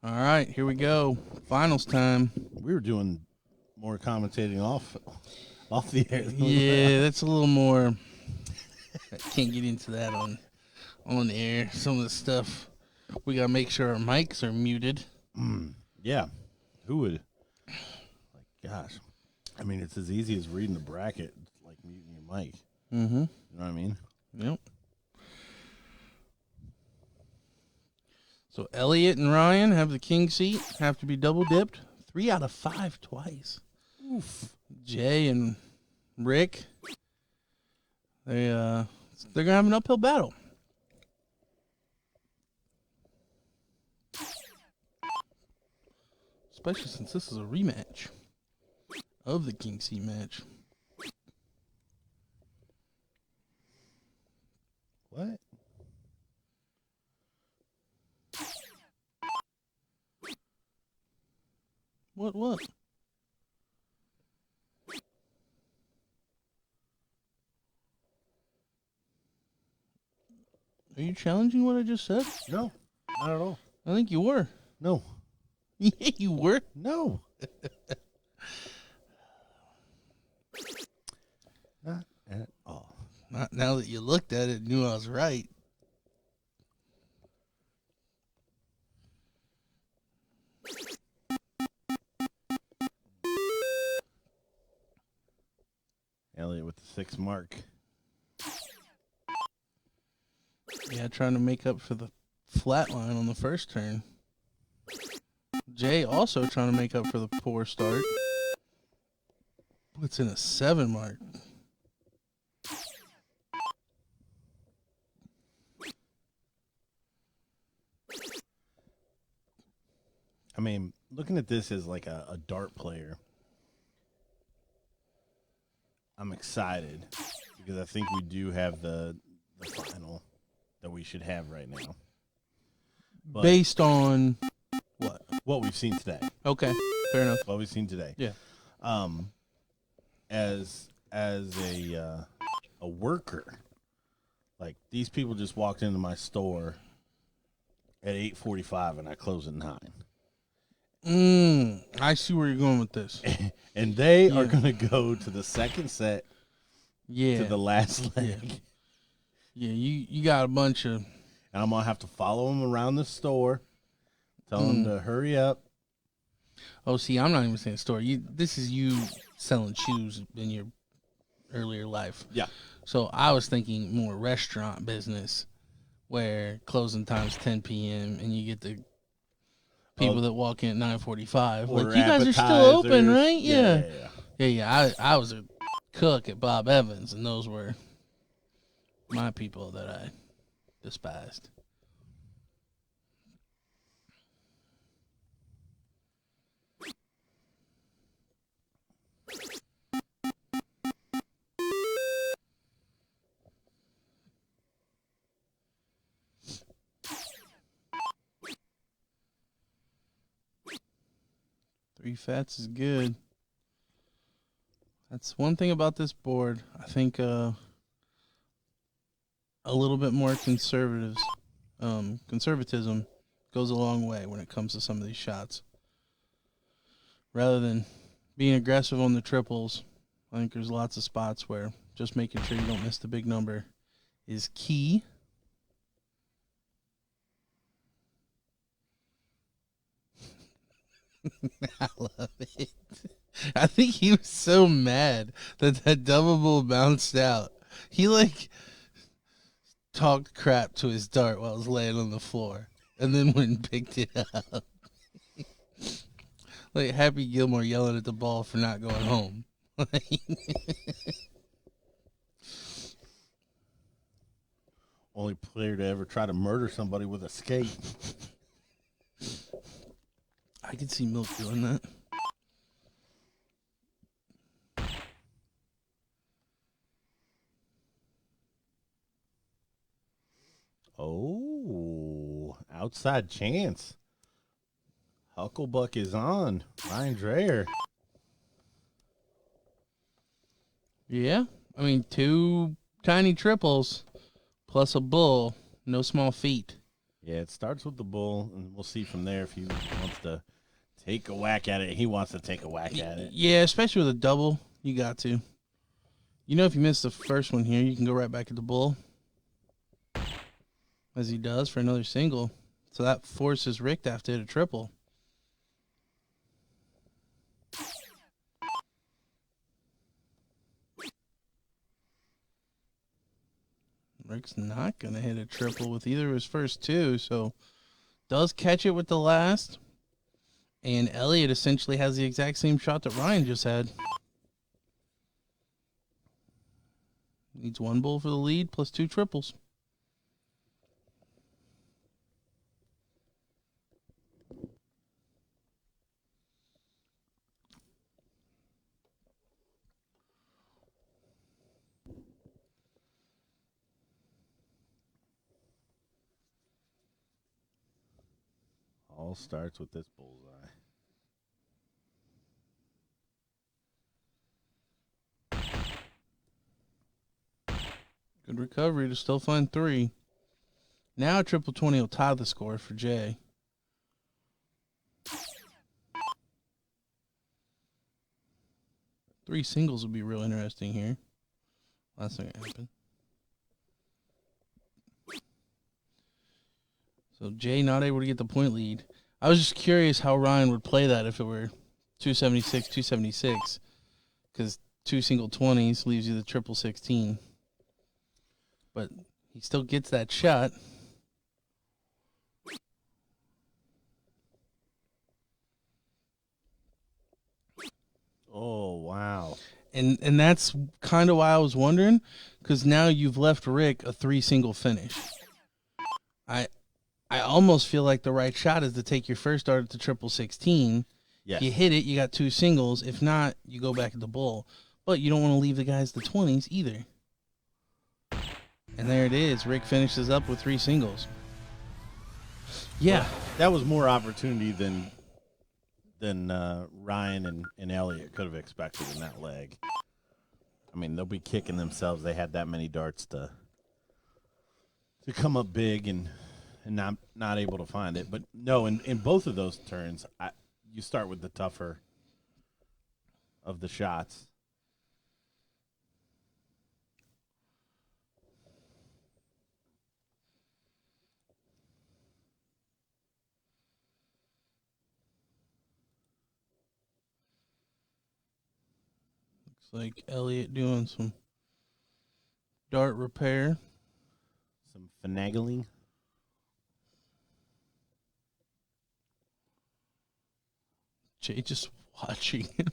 All right, here we go. Finals time. We were doing more commentating off the air. Yeah, that's a little more. I can't get into that on the air. Some of the stuff we gotta make sure our mics are muted. Yeah. Who would? Like, gosh. I mean, it's as easy as reading the bracket, like muting your mic. Mm-hmm. You know what I mean? Yep. So Elliot and Ryan have the king seat. Have to be double dipped. 3 out of 5 twice. Oof. Jay and Rick. They're gonna have an uphill battle. Especially since this is a rematch of the king seat match. What? What? Are you challenging what I just said? No, not at all. I think you were. No. Yeah, you were. No. Not at all. Not now that you looked at it and knew I was right. Elliot with the 6 mark. Yeah, trying to make up for the flat line on the first turn. Jay also trying to make up for the poor start. Puts in a 7 mark. I mean, looking at this as like a dart player, I'm excited because I think we do have the final that we should have right now. But Based on what? what we've seen today. Okay, fair enough. What we've seen today. Yeah. As a worker, like these people just walked into my store at 8:45 and I close at 9. I see where you're going with this. And they are going to go to the second set Yeah. to the last leg. Yeah, you got a bunch of... And I'm going to have to follow them around the store, tell them to hurry up. Oh, see, I'm not even saying store. This is you selling shoes in your earlier life. Yeah. So I was thinking more restaurant business where closing time's 10 p.m. and you get the people that walk in at 9:45. Like, you guys are still open, right? Yeah. I was a cook at Bob Evans, and those were my people that I despised. Three fats is good. That's one thing about this board. I think a little bit more conservatism goes a long way when it comes to some of these shots. Rather than being aggressive on the triples, I think there's lots of spots where just making sure you don't miss the big number is key. I love it. I think he was so mad that double bull bounced out. He talked crap to his dart while it was laying on the floor, and then went and picked it up. Like Happy Gilmore yelling at the ball for not going home. Only player to ever try to murder somebody with a skate. I could see Milk doing that. Oh, outside chance. Hucklebuck is on. Ryan Dreher. Yeah, I mean 2 tiny triples plus a bull, no small feat. Yeah, it starts with the bull, and we'll see from there if he wants to take a whack at it. He wants to take a whack at it. Yeah, especially with a double, you got to. You know, if you miss the first one here, you can go right back at the bull, as he does for another single. So that forces Rick to have to hit a triple. Rick's not going to hit a triple with either of his first two, so does catch it with the last. And Elliot essentially has the exact same shot that Ryan just had. Needs one bull for the lead plus two triples. All starts with this bullseye. Good recovery to still find three. Now triple 20 will tie the score for Jay. Three singles will be real interesting here. Last thing that happened. So Jay not able to get the point lead. I was just curious how Ryan would play that if it were 276, 276. Because two single 20s leaves you the triple 16. But he still gets that shot. Oh, wow. And that's kind of why I was wondering, because now you've left Rick a three single finish. I almost feel like the right shot is to take your first dart at the triple 16. Yes. If you hit it, you got two singles. If not, you go back at the bull. But you don't want to leave the guys the 20s either. And there it is. Rick finishes up with three singles. Yeah. Well, that was more opportunity than Ryan and Elliot could have expected in that leg. I mean, they'll be kicking themselves. They had that many darts to come up big and not able to find it. But no, in both of those turns, you start with the tougher of the shots. Looks like Elliot doing some dart repair. Some finagling. Jay just watching him.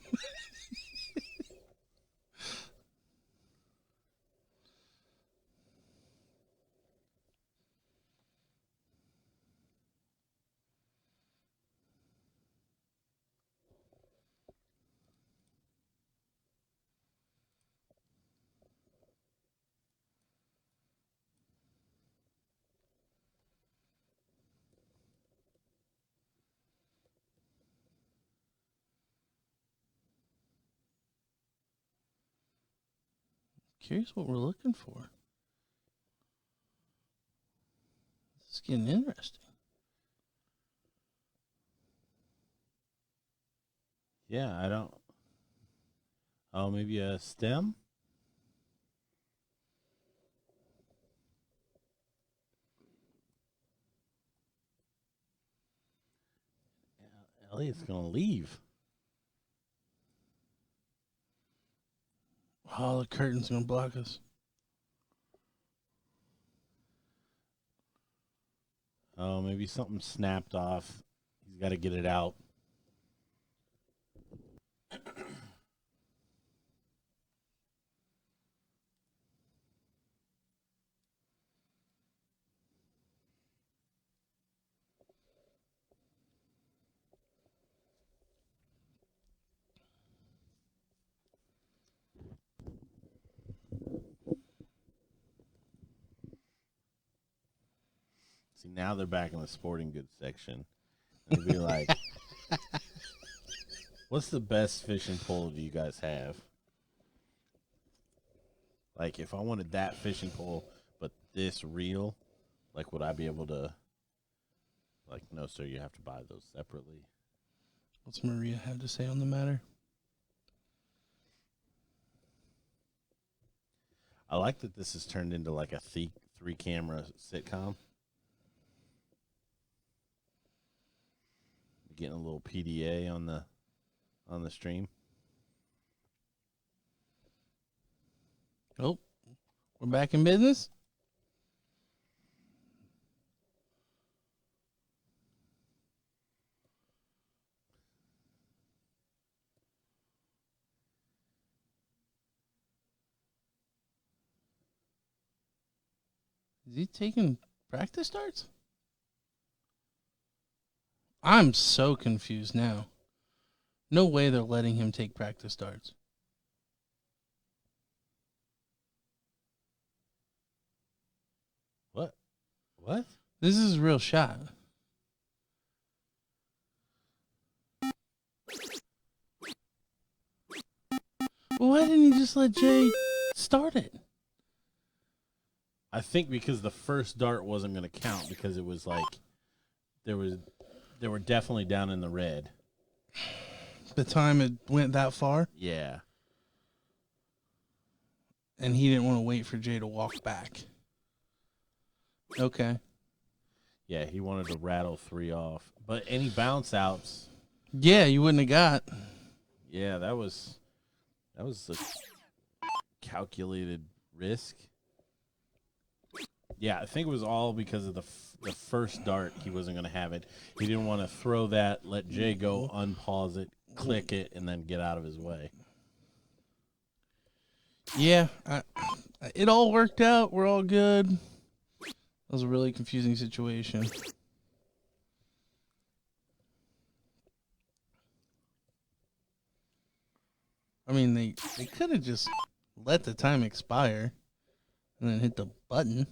Curious what we're looking for. This is getting interesting. Yeah, I don't. Oh, maybe a stem? Elliot's going to leave. Oh, the curtain's going to block us. Oh, maybe something snapped off. He's got to get it out. See, now they're back in the sporting goods section. And they'll be like, what's the best fishing pole do you guys have? Like, if I wanted that fishing pole, but this reel, like, would I be able to Like, no, sir, you have to buy those separately. What's Maria have to say on the matter? I like that this has turned into like a 3-camera sitcom. Getting a little PDA on the stream. Oh, we're back in business. Is he taking practice starts? I'm so confused now. No way they're letting him take practice starts. What? This is a real shot. Well, why didn't he just let Jay start it? I think because the first dart wasn't going to count because it was like they were definitely down in the red. The time it went that far? Yeah. And he didn't want to wait for Jay to walk back. Okay. Yeah, he wanted to rattle 3 off. But any bounce outs. Yeah, you wouldn't have got. Yeah, that was a calculated risk. Yeah, I think it was all because of the first dart. He wasn't going to have it. He didn't want to throw that, let Jay go, unpause it, click it, and then get out of his way. Yeah, it all worked out. We're all good. That was a really confusing situation. I mean, they could have just let the time expire and then hit the button.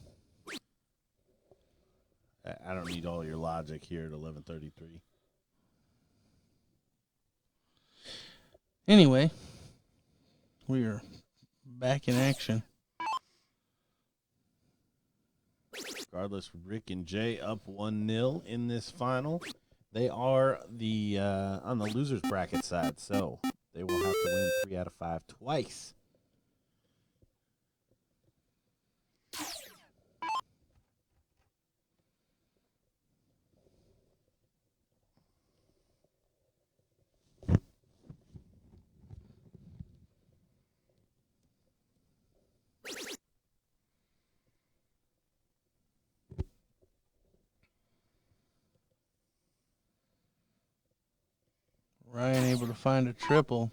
I don't need all your logic here at 11:33. Anyway, we are back in action. Regardless, Rick and Jay up 1-0 in this final. They are on the losers bracket side, so they will have to win 3 out of 5 twice. Ryan able to find a triple.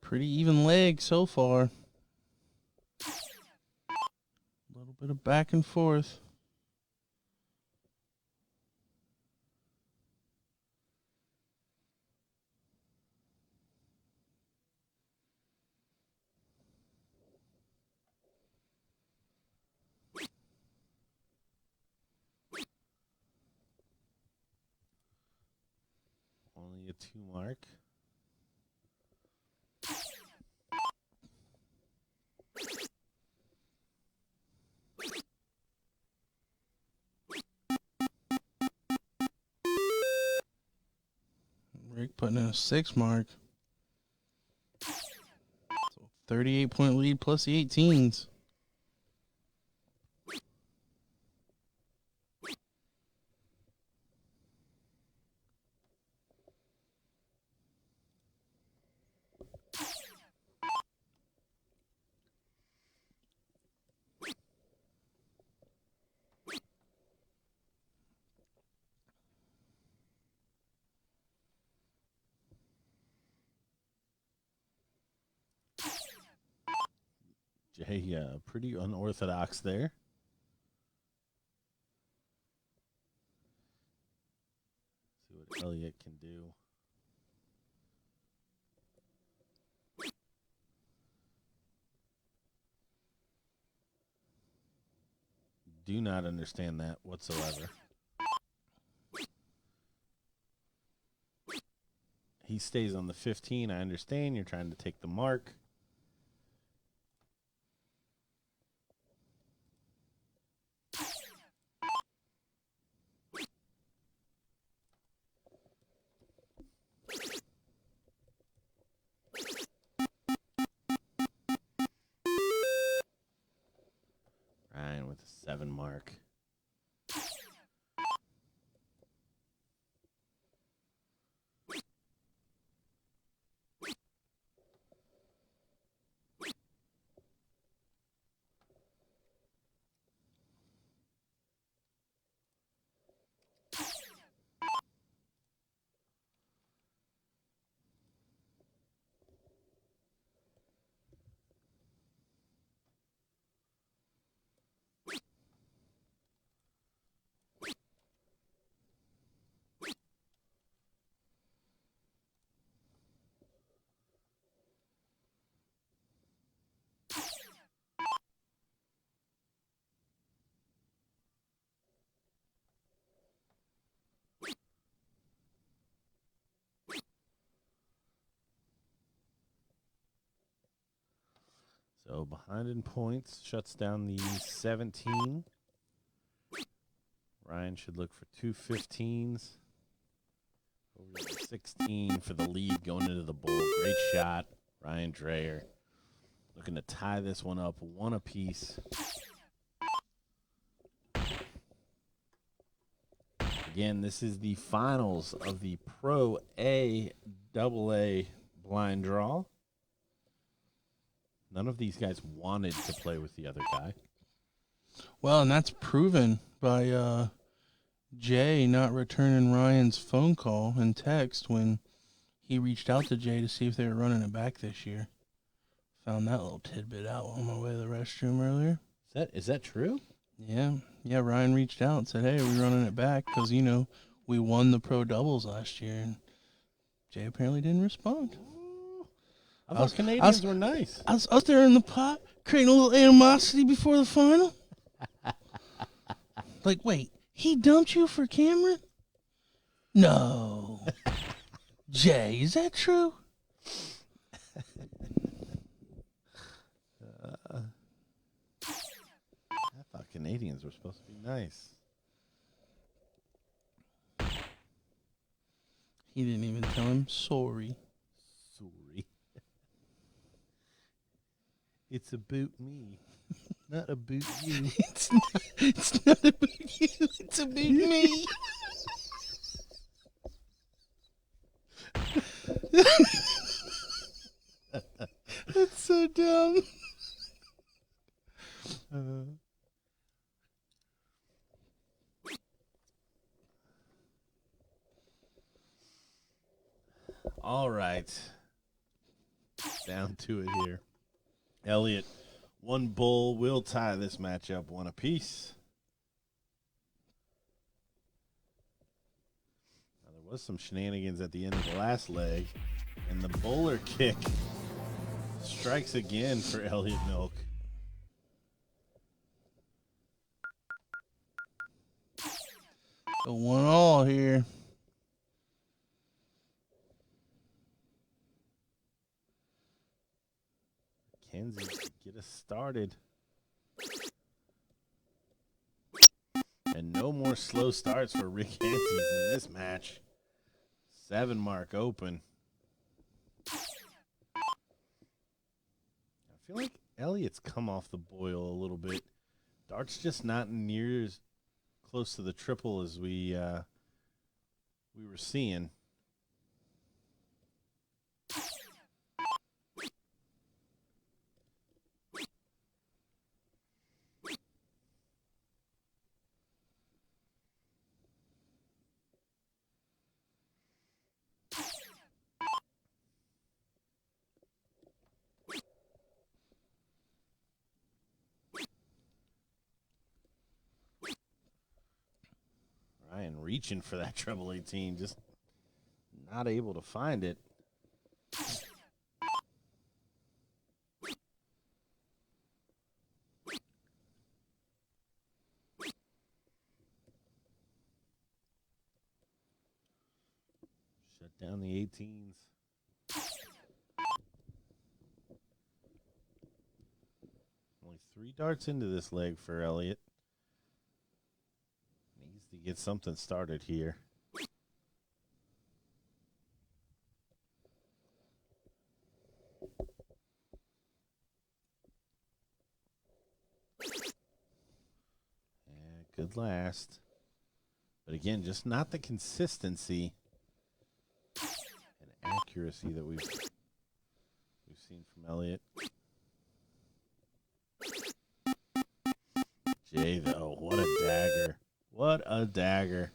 Pretty even leg so far. A little bit of back and forth. Only a 2 mark. Rick putting in a 6 mark. So 38-point lead plus the 18s. Jay, pretty unorthodox there. See what Elliot can do. Do not understand that whatsoever. He stays on the 15. I understand you're trying to take the mark. Ryan with a 7 mark. So behind in points, shuts down the 17. Ryan should look for 2 15s. Over the 16 for the lead going into the bowl. Great shot, Ryan Dreher. Looking to tie this one up 1 apiece. Again, this is the finals of the Pro A AA blind draw. None of these guys wanted to play with the other guy. Well, and that's proven by Jay not returning Ryan's phone call and text when he reached out to Jay to see if they were running it back this year. Found that little tidbit out on my way to the restroom earlier. Is that true? Yeah. Ryan reached out and said, "Hey, are we running it back? Because we won the pro doubles last year." And Jay apparently didn't respond. I thought Canadians were nice. I was out there in the pot, creating a little animosity before the final. Like, wait, he dumped you for Cameron? No. Jay, is that true? I thought Canadians were supposed to be nice. He didn't even tell him sorry. Sorry. It's about me, not about you. It's not about you. It's about me. That's so dumb. All right. Down to it here. Elliot, 1 bull will tie this matchup 1 apiece. Now, there was some shenanigans at the end of the last leg, and the bowler kick strikes again for Elliot Milk. So 1-1 here. Henze, get us started. And no more slow starts for Rick Henze in this match. 7 mark open. I feel like Elliot's come off the boil a little bit. Dart's just not near as close to the triple as we were seeing. Ryan reaching for that treble 18, just not able to find it. Shut Down the 18s. Only 3 darts into this leg for Elliot. Needs to get something started here. Yeah, good last. But again, just not the consistency and accuracy that we've seen from Elliot. Jay, though, what a dagger. What a dagger.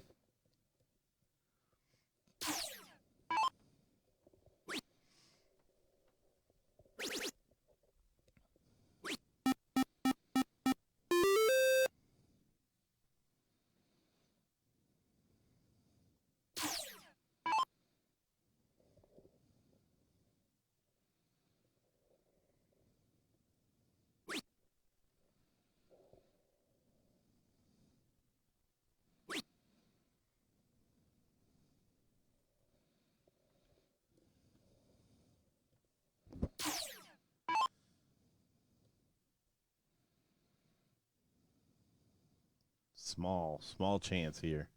Small chance here.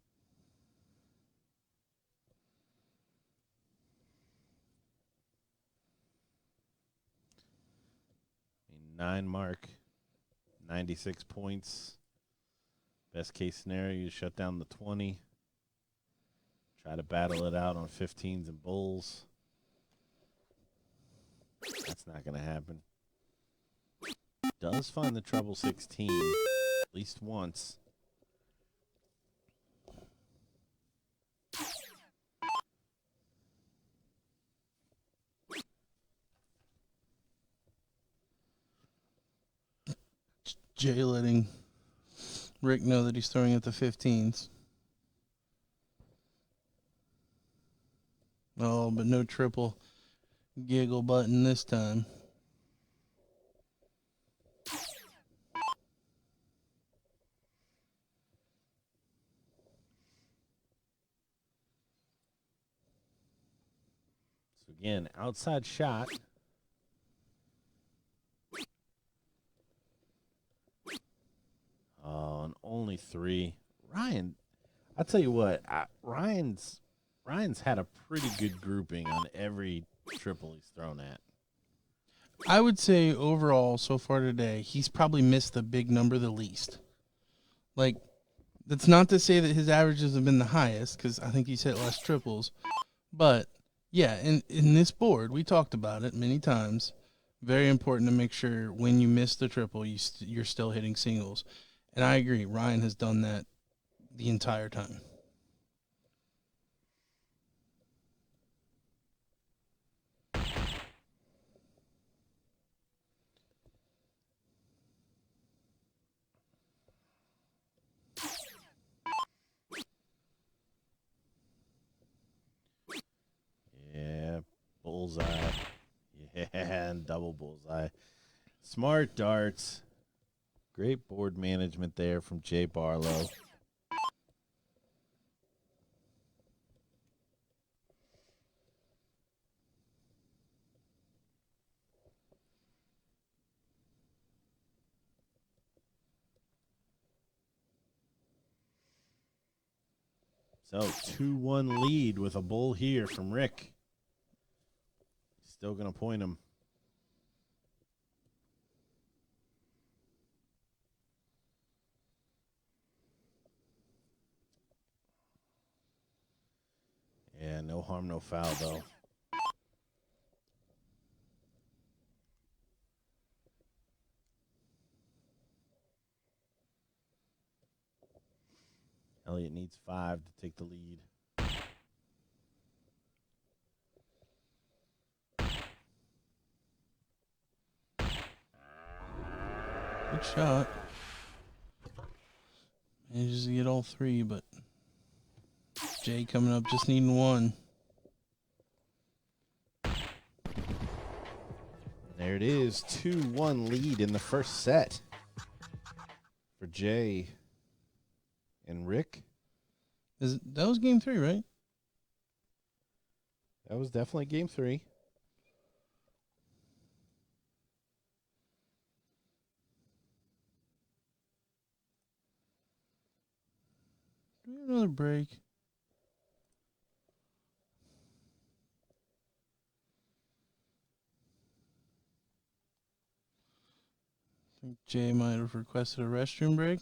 I mean, 9 mark, 96 points. Best case scenario, you shut down the 20. Try to battle it out on 15s and bulls. That's not going to happen. Does find the treble 16 at least once. Jay letting Rick know that he's throwing at the 15s. Oh, but no triple giggle button this time. So again, outside shot. Oh, and only 3. Ryan, I'll tell you what, Ryan's had a pretty good grouping on every triple he's thrown at. I would say overall so far today, he's probably missed the big number the least. Like, that's not to say that his averages have been the highest, because I think he's hit less triples. But, yeah, in this board, we talked about it many times. Very important to make sure when you miss the triple, you're still hitting singles. And I agree, Ryan has done that the entire time. Yeah, bullseye. Yeah, and double bullseye. Smart darts. Great board management there from Jay Barlow. So 2-1 lead with a bull here from Rick. Still going to point him. Yeah, no harm, no foul, though. Elliot needs 5 to take the lead. Good shot. Manages to get all 3, but Jay coming up just needing 1. There it is, 2-1 lead in the first set for Jay and Rick. That was game 3, right? That was definitely game 3. Do we have another break? I think Jay might have requested a restroom break.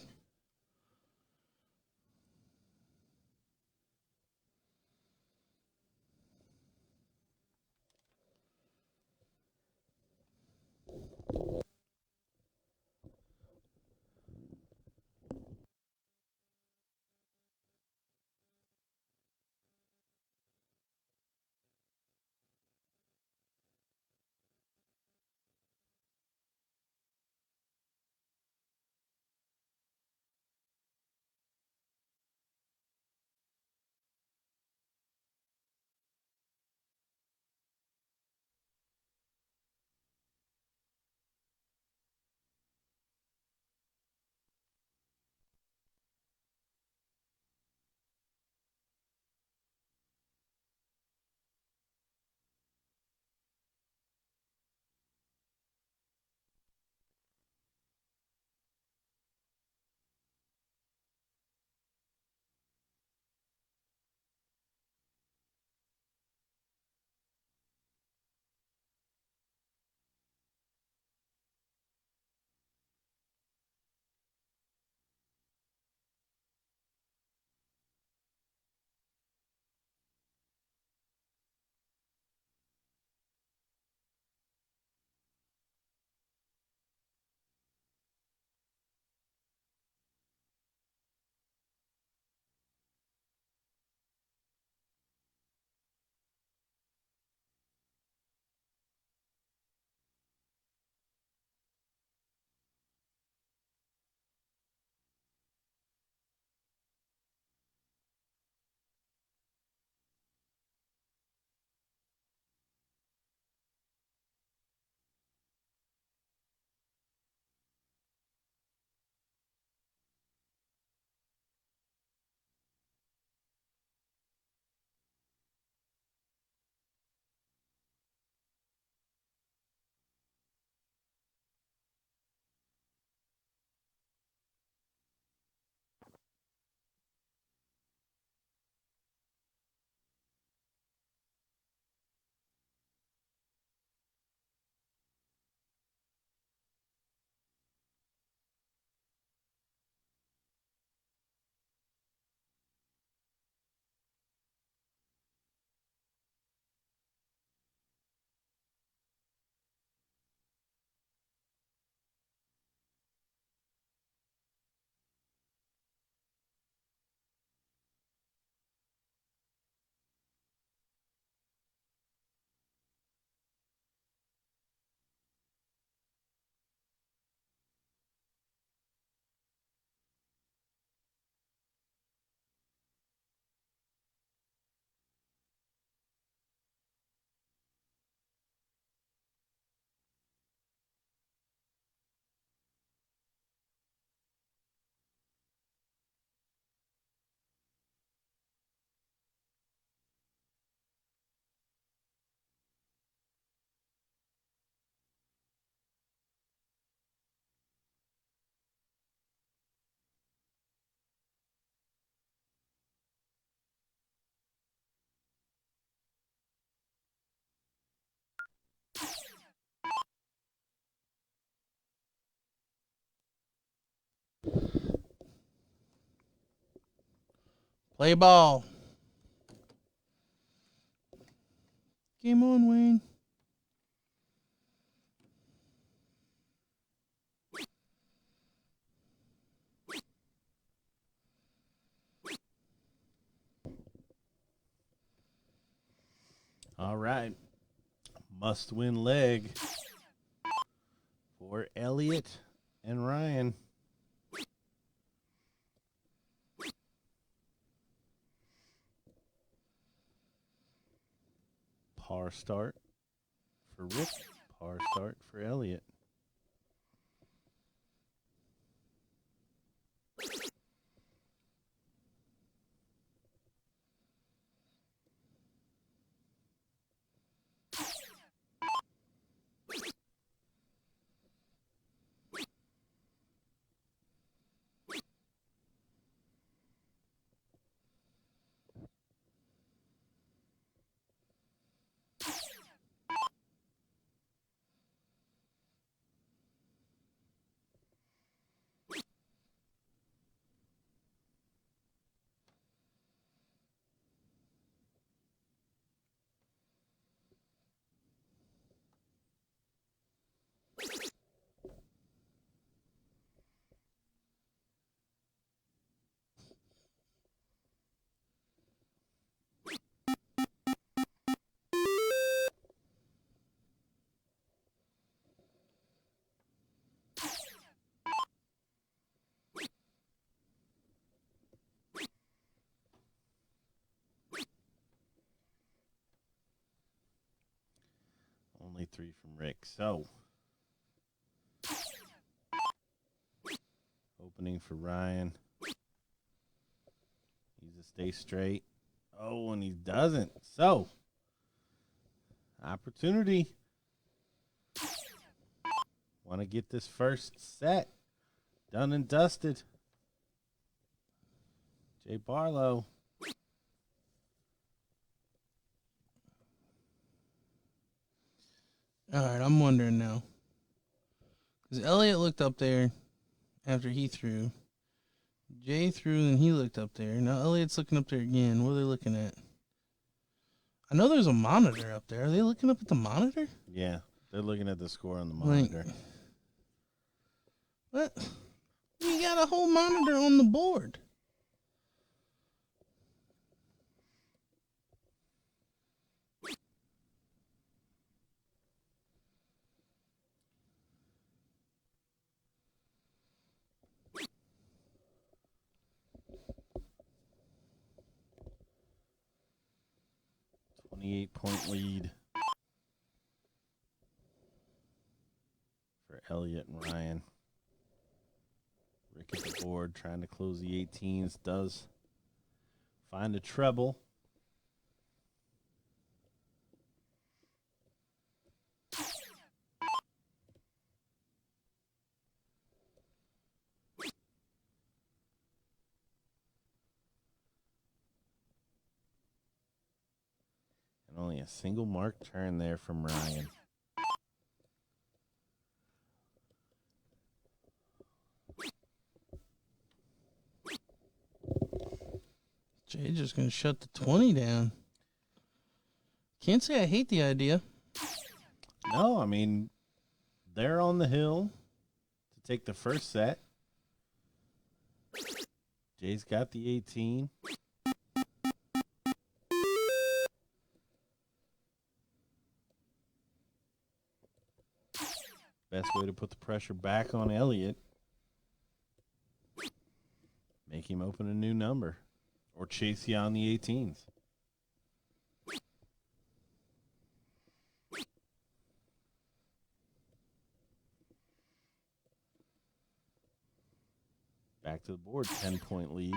Play ball. Game on, Wayne. All right. Must-win leg for Elliot and Ryan. Par start for Rick. Par start for Elliot. 3 from Rick. So, opening for Ryan. He's a stay straight. Oh, and he doesn't. So, opportunity. Want to get this first set done and dusted. Jay Barlow. All right, I'm wondering now. Because Elliot looked up there after he threw. Jay threw, and he looked up there. Now Elliot's looking up there again. What are they looking at? I know there's a monitor up there. Are they looking up at the monitor? Yeah, they're looking at the score on the monitor. What? You got a whole monitor on the board. Point lead for Elliot and Ryan. Rick at the board trying to close the 18s. Does find a treble. Only a single mark turn there from Ryan. Jay just going to shut the 20 down. Can't say I hate the idea. No, I mean, they're on the hill to take the first set. Jay's got the 18. Best way to put the pressure back on Elliot. Make him open a new number. Or chase you on the 18s. Back to the board, 10-point lead.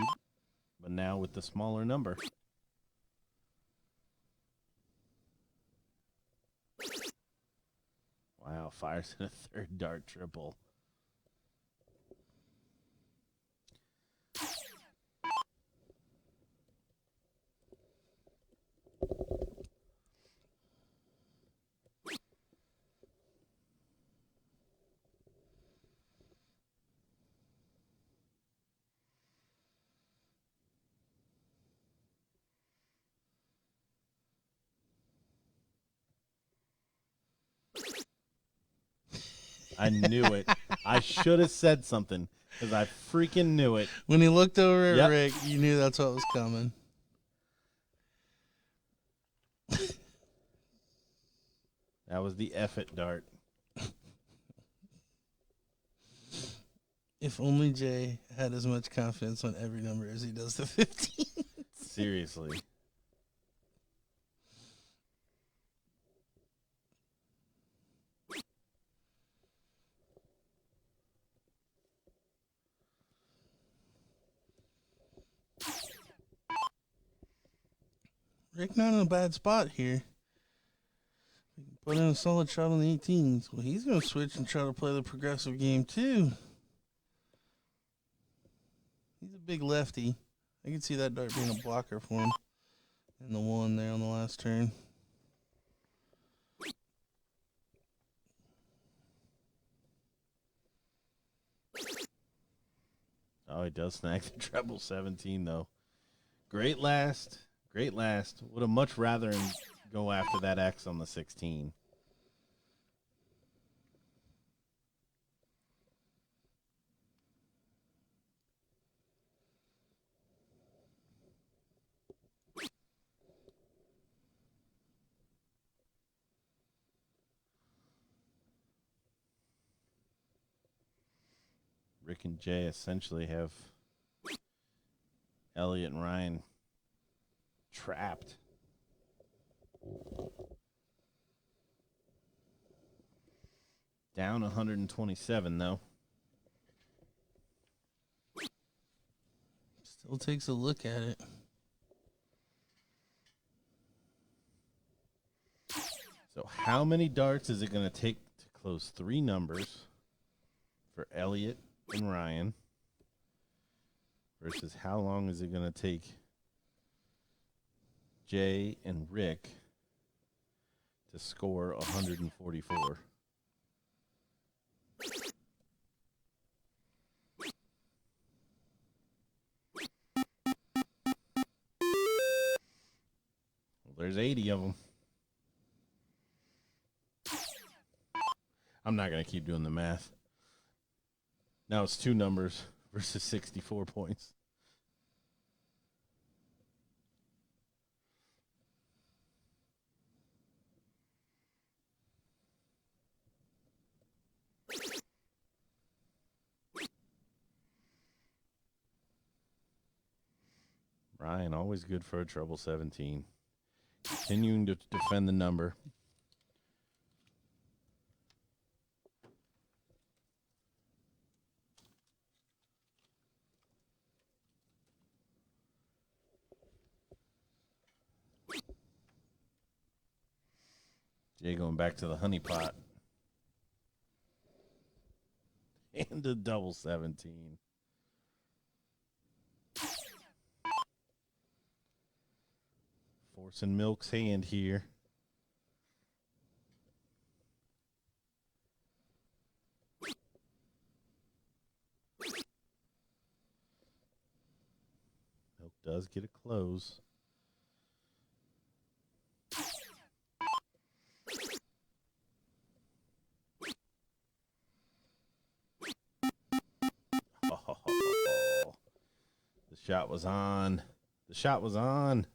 But now with the smaller number. Wow, fires in a third dart triple. I knew it. I should have said something because I freaking knew it. When he looked over at Rick, you knew that's what was coming. That was the effort dart. If only Jay had as much confidence on every number as he does the 15. Seriously. Rick not in a bad spot here. Put in a solid shot on the 18s. Well, he's going to switch and try to play the progressive game, too. He's a big lefty. I can see that dart being a blocker for him. And the one there on the last turn. Oh, he does snag the treble 17, though. Great last. Great last. Would have much rather him go after that X on the 16. Rick and Jay essentially have Elliot and Ryan trapped. Down 127, though. Still takes a look at it. So how many darts is it going to take to close 3 numbers for Elliot and Ryan versus how long is it going to take Jay and Rick to score 144? Well, there's 80 of them. I'm not going to keep doing the math. Now it's 2 numbers versus 64 points. Ryan, always good for a treble 17. Continuing to defend the number. Jay going back to the honey pot. And a double 17. Forcing Milk's hand here. Milk does get a close. Oh, the shot was on. The shot was on.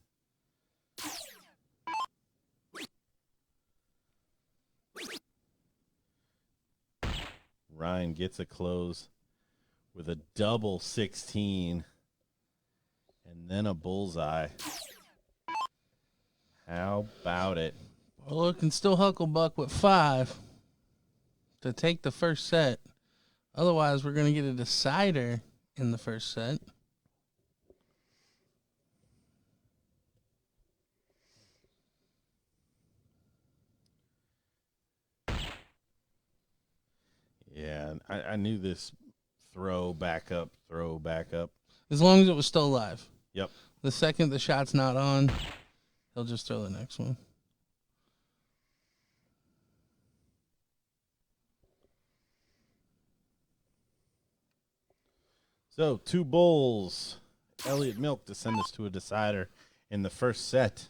Ryan gets a close with a double 16 and then a bullseye. How about it? Barlow can still hucklebuck with 5 to take the first set. Otherwise, we're going to get a decider in the first set. Yeah, I knew this throw back up. As long as it was still alive. Yep. The second the shot's not on, he'll just throw the next one. So, 2 bulls. Elliot Milk to send us to a decider in the first set.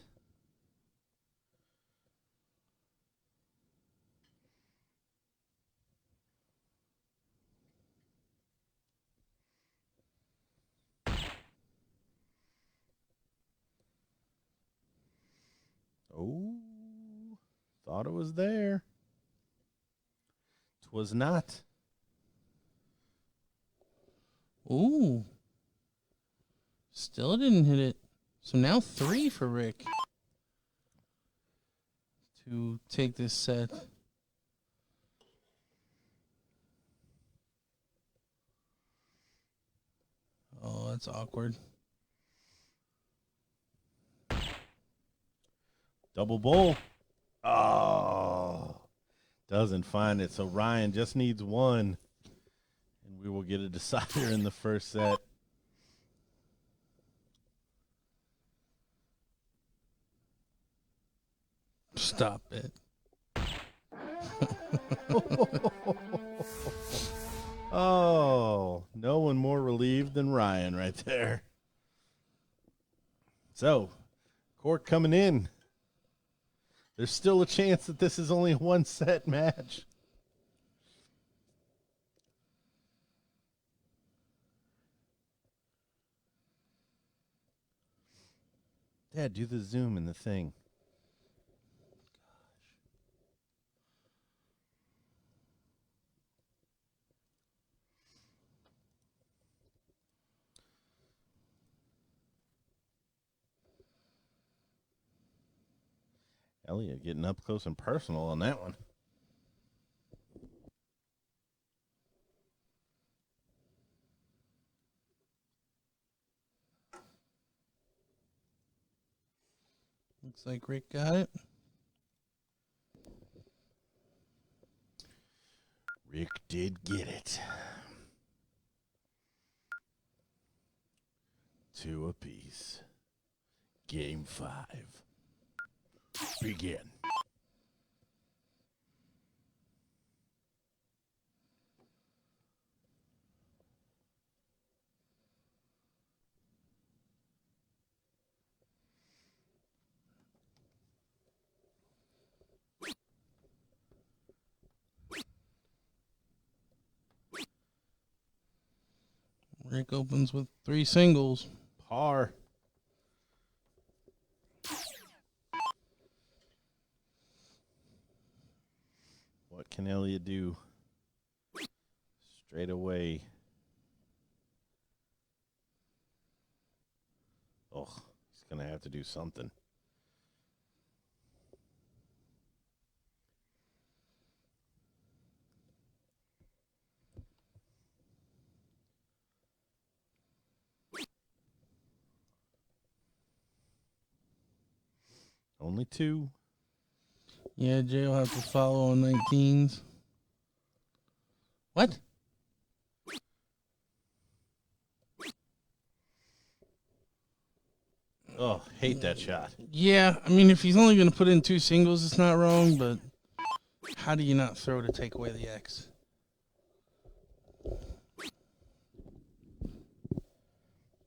Oh, thought it was there. 'Twas not. Ooh. Still didn't hit it. So now 3 for Rick to take this set. Oh, that's awkward. Double bull. Oh, doesn't find it. So Ryan just needs 1, and we will get a decider in the first set. Stop it. Oh, no one more relieved than Ryan right there. So, court coming in. There's still a chance that this is only a 1-set match. Dad, do the zoom in the thing. Elliot getting up close and personal on that one. Looks like Rick got it. Rick did get it. 2 apiece. Game 5. Begin. Rick opens with 3 singles. Par. What can Elliot do? Straight away. Oh, he's going to have to do something. Only 2. Yeah, Jay will have to follow on 19s. What? Oh, hate that shot. Yeah, I mean, if he's only going to put in 2 singles, it's not wrong, but how do you not throw to take away the X?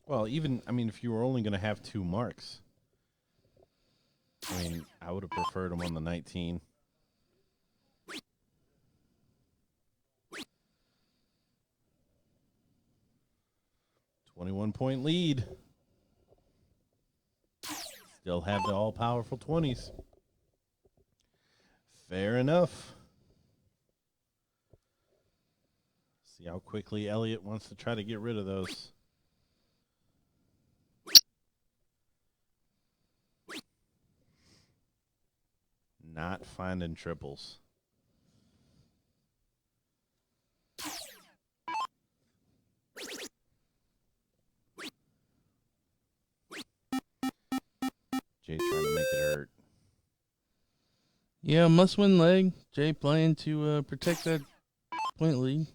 Well, even, I mean, if you were only going to have 2 marks, I mean, I would have preferred him on the 19. .1 lead. Still have the all-powerful 20s. Fair enough. See how quickly Elliot wants to try to get rid of those. Not finding triples. Jay trying to make it hurt. Yeah, must-win leg. Jay playing to protect that point lead.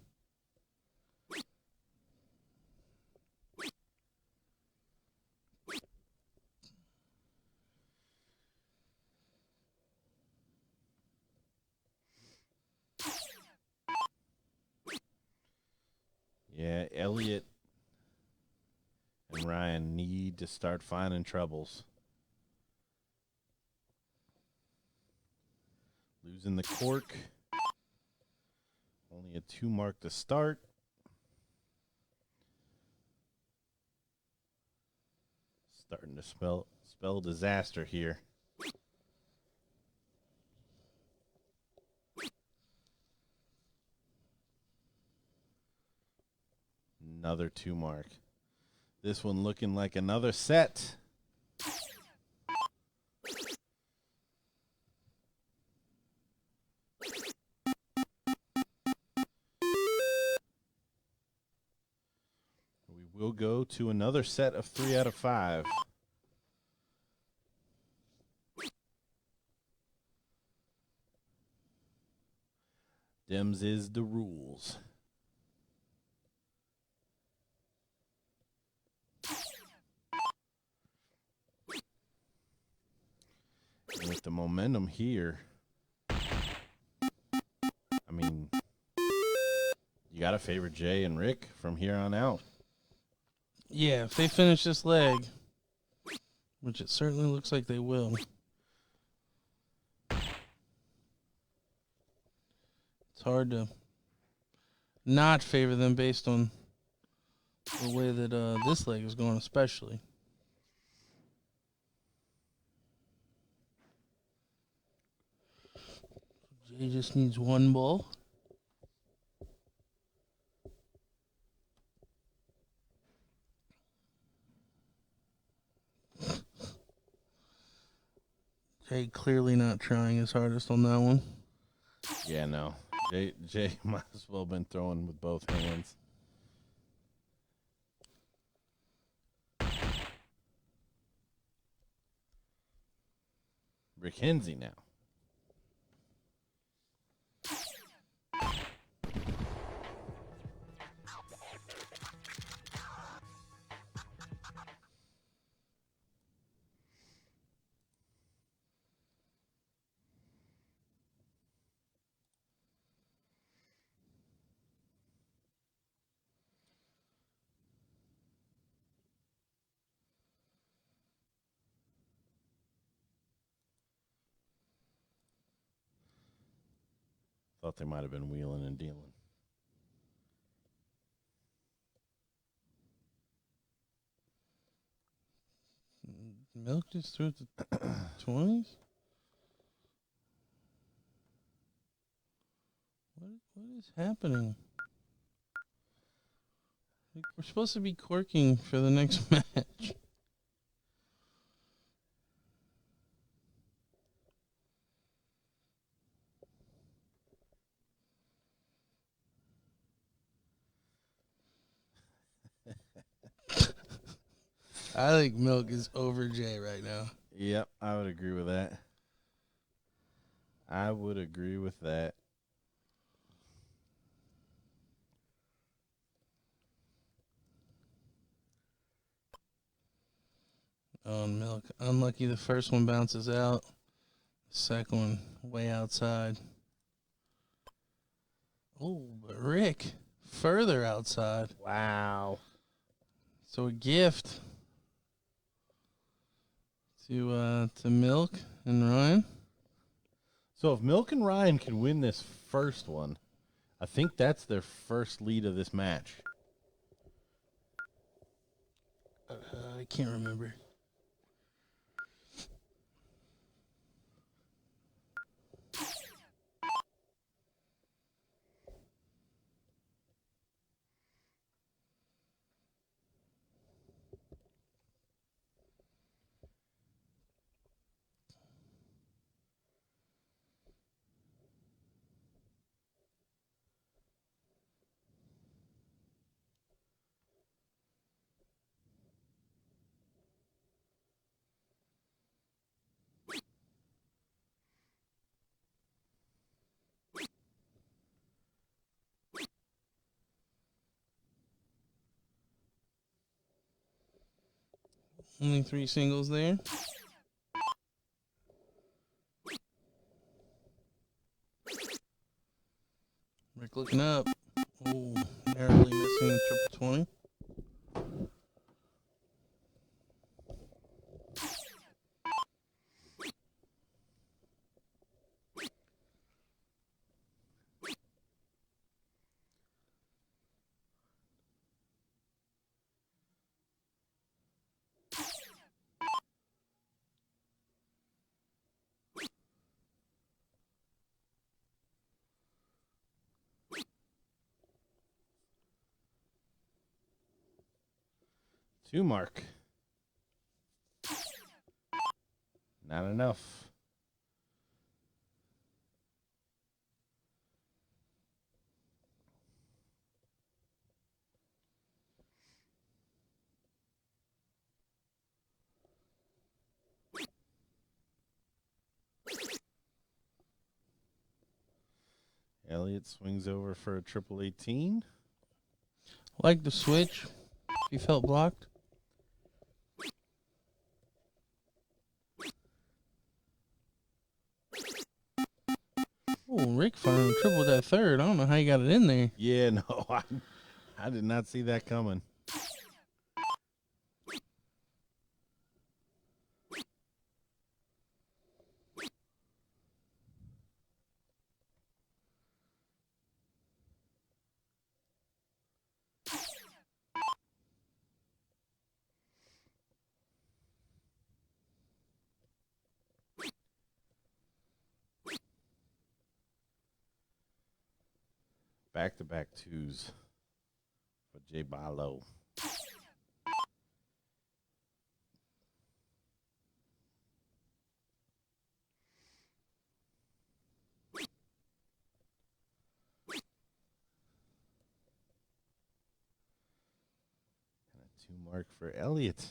Yeah, Elliot and Ryan need to start finding troubles. Losing the cork. Only a 2 mark to start. Starting to spell disaster here. Another 2 mark. This one looking like another set. We will go to another set of 3 out of 5. Dems is the rules. And with the momentum here, I mean, you got to favor Jay and Rick from here on out. Yeah, if they finish this leg, which it certainly looks like they will. It's hard to not favor them based on the way that this leg is going, especially. Jay just needs 1 ball. Jay clearly not trying his hardest on that one. Yeah, no. Jay might as well have been throwing with both hands. Rick Henze now. Thought they might have been wheeling and dealing. Milk just threw it to 20s? What is happening? We're supposed to be corking for the next match. I think Milk is over Jay right now. Yep, I would agree with that. Oh, Milk. Unlucky the first one bounces out. The second one way outside. Oh, but Rick further outside. Wow. So a gift to Milk and Ryan. So if Milk and Ryan can win this first one, I think that's their first lead of this match. I can't remember. Only 3 singles there. Rick looking up. Oh, narrowly missing triple 20. Two mark. Not enough. Elliot swings over for a triple 18. Like the switch. He felt blocked. Oh, Rick finally tripled that third. I don't know how he got it in there. Yeah, no, I did not see that coming. Back-to-back twos for Jay Barlow. And a 2 mark for Elliot.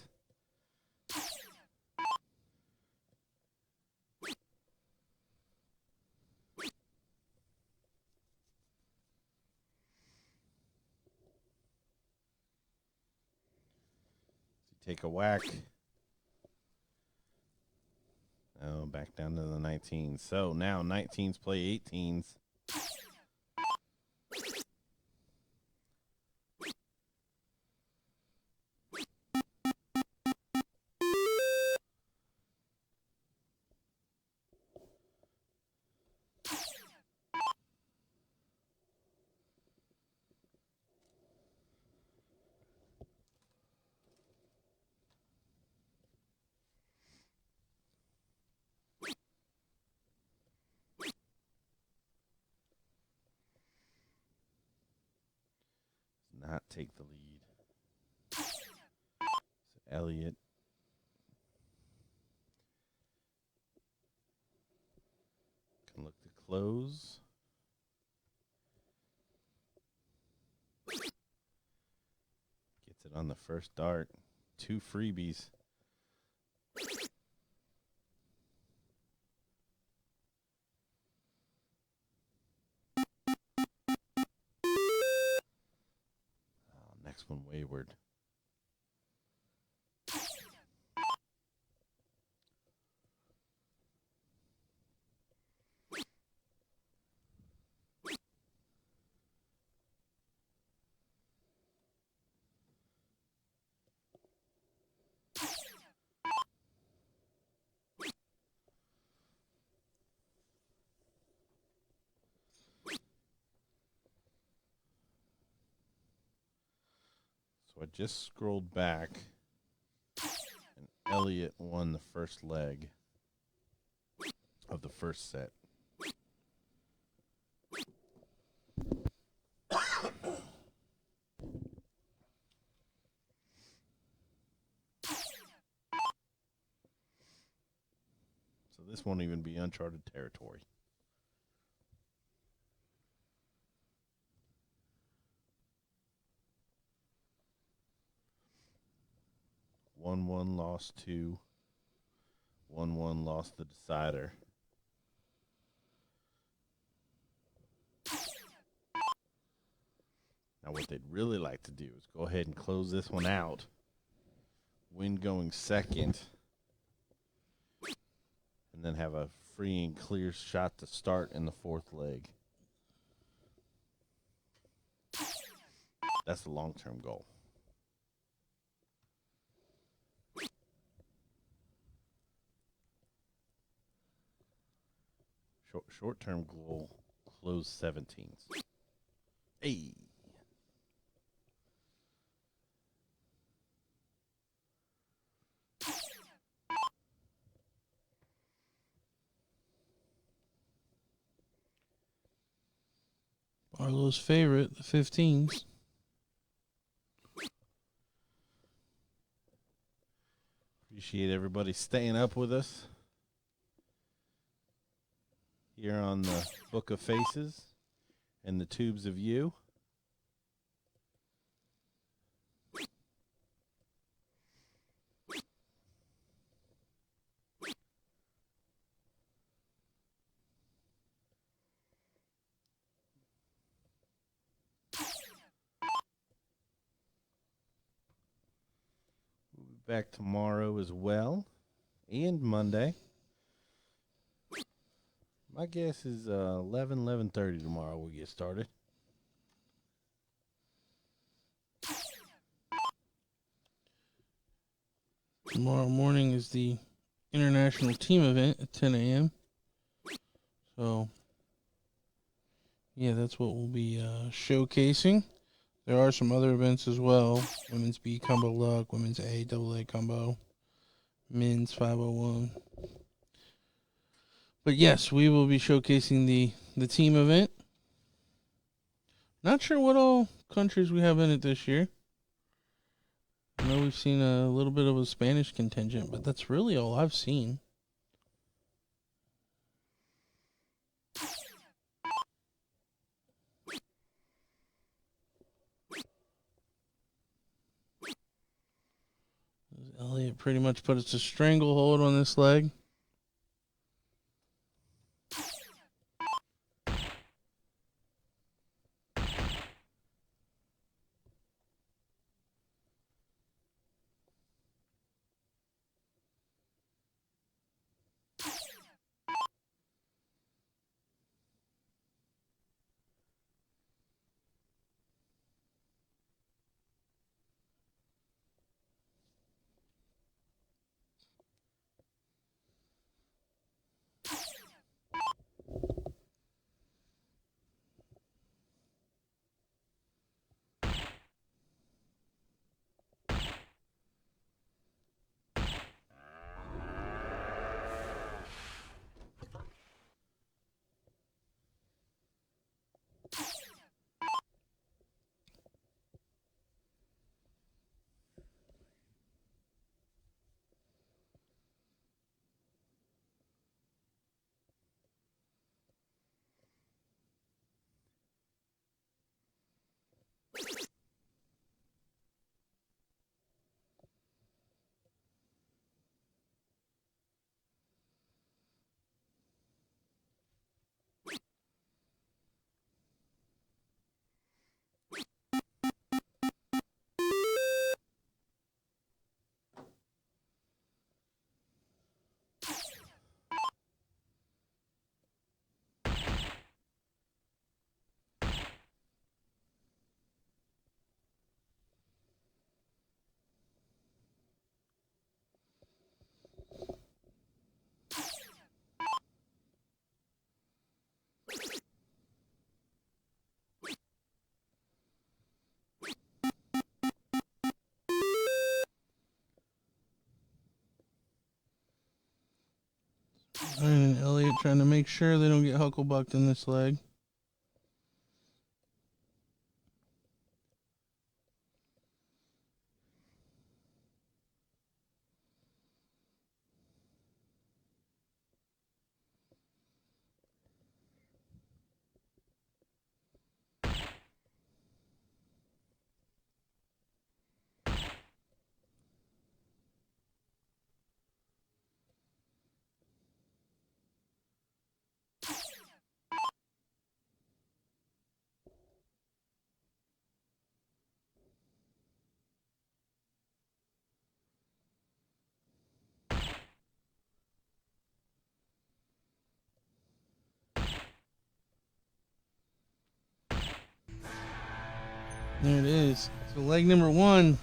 take a whack. Oh, back down to the 19s. So now 19s play 18s. Not take the lead. So Elliot can look to close. Gets it on the first dart. 2 freebies. Next one wayward. So I just scrolled back, and Elliot won the first leg of the first set. So this won't even be uncharted territory. One lost 2. 1-1 lost the decider. Now what they'd really like to do is go ahead and close this one out. Win going second. And then have a free and clear shot to start in the fourth leg. That's the long-term goal. Short-term goal, close 17s. Hey. Barlow's favorite, the 15s. Appreciate everybody staying up with us here on the Book of Faces and the Tubes of You. We'll be back tomorrow as well, and Monday. My guess is 11:30 tomorrow we'll get started. Tomorrow morning is the international team event at 10 a.m. So, yeah, that's what we'll be showcasing. There are some other events as well. Women's B Combo Luck, Women's A, AA Combo, Men's 501. But yes, we will be showcasing the team event. Not sure what all countries we have in it this year. I know we've seen a little bit of a Spanish contingent, but that's really all I've seen. Elliot pretty much put us to stranglehold on this leg. trying to make sure they don't get hucklebucked in this leg. There it is. So leg number 1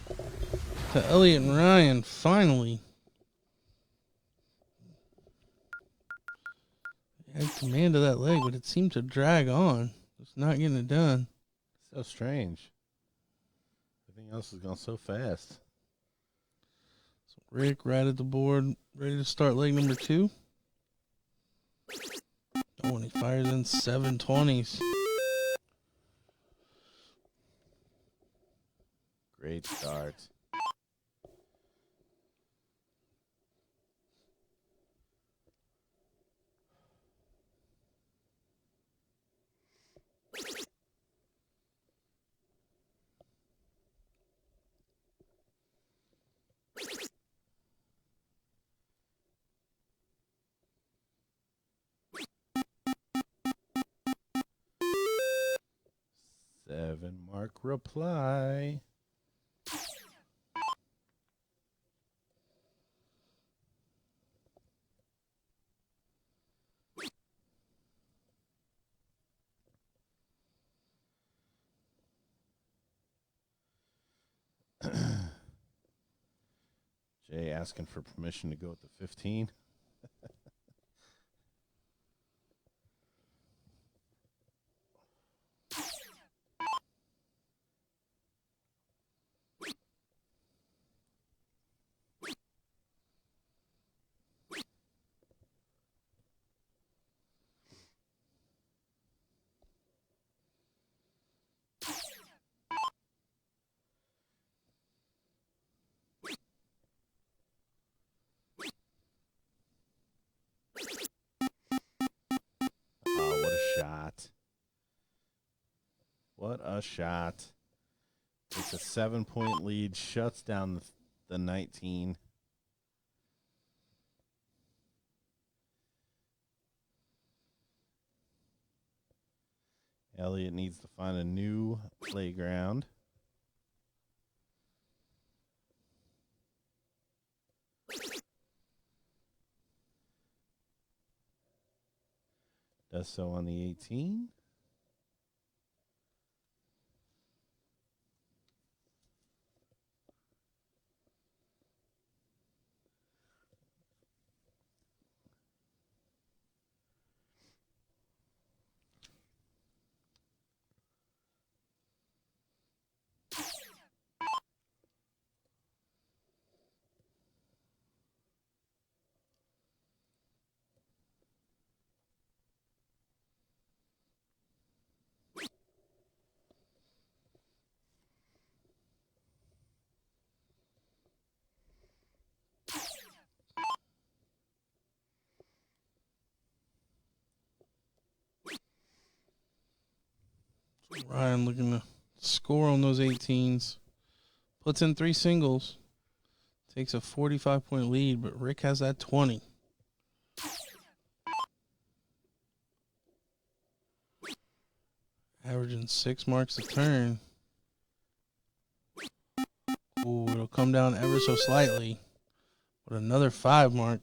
to Elliot and Ryan, finally. They had command of that leg, but it seemed to drag on. It's not getting it done. So strange. Everything else is going so fast. So Rick right at the board, ready to start leg number 2. Oh, and he fires in 720s. Great start. Seven mark reply. Jay asking for permission to go with the 15. Oh, what a shot. What a shot. It's a 7-point lead, shuts down the 19. Elliot needs to find a new playground. Does so on the 18. Ryan looking to score on those 18s. Puts in 3 singles. Takes a 45-point lead, but Rick has that 20. Averaging 6 marks a turn. Ooh, it'll come down ever so slightly. But another 5 mark.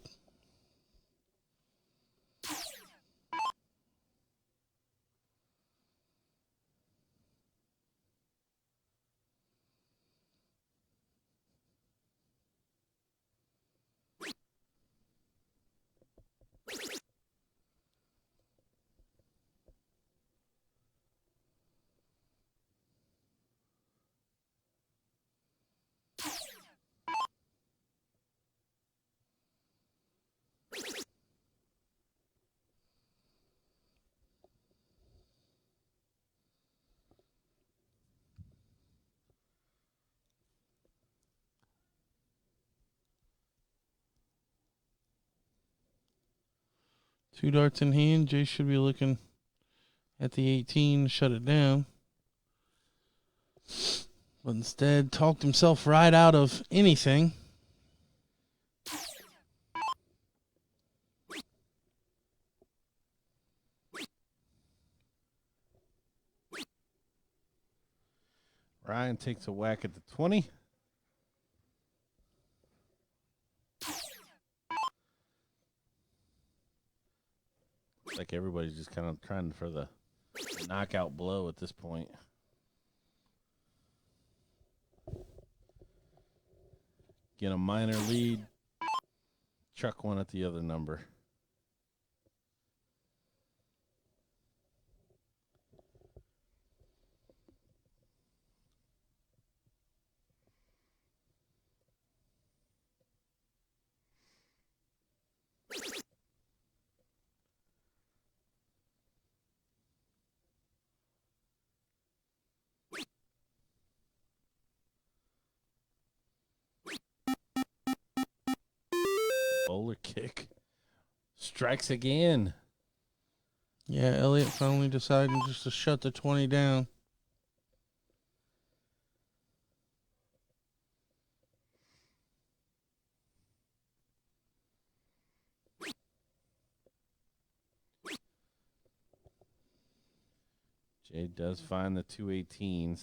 2 darts in hand. Jay should be looking at the 18 to shut it down. But instead, talked himself right out of anything. Ryan takes a whack at the 20. Like everybody's just kind of trying for the knockout blow at this point. Get a minor lead. Chuck one at the other number. Bowler kick. Strikes again. Yeah, Elliot finally decided just to shut the 20 down. Jay does find the 218s.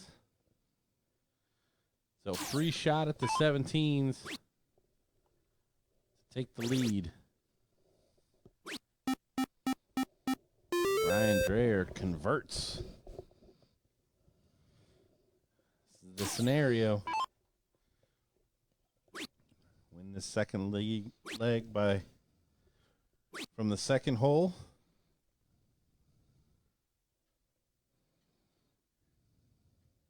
So free shot at the 17s to take the lead. Ryan Dreher converts. This is the scenario. Win the second leg by from the second hole.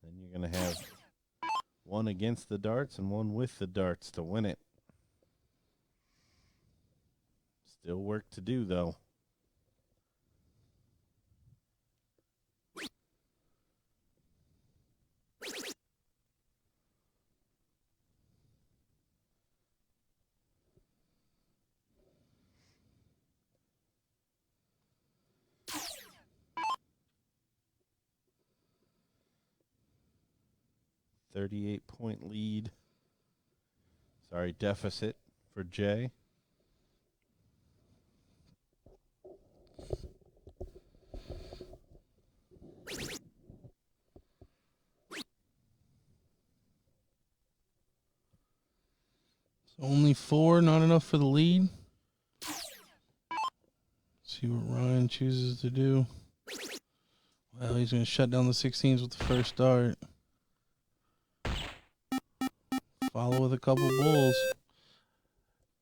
Then you're going to have one against the darts and one with the darts to win it. Still work to do, though. .38 lead. Sorry, deficit for Jay. Only 4, not enough for the lead. See what Ryan chooses to do. Well, he's going to shut down the 16s with the first dart. Follow with a couple bulls.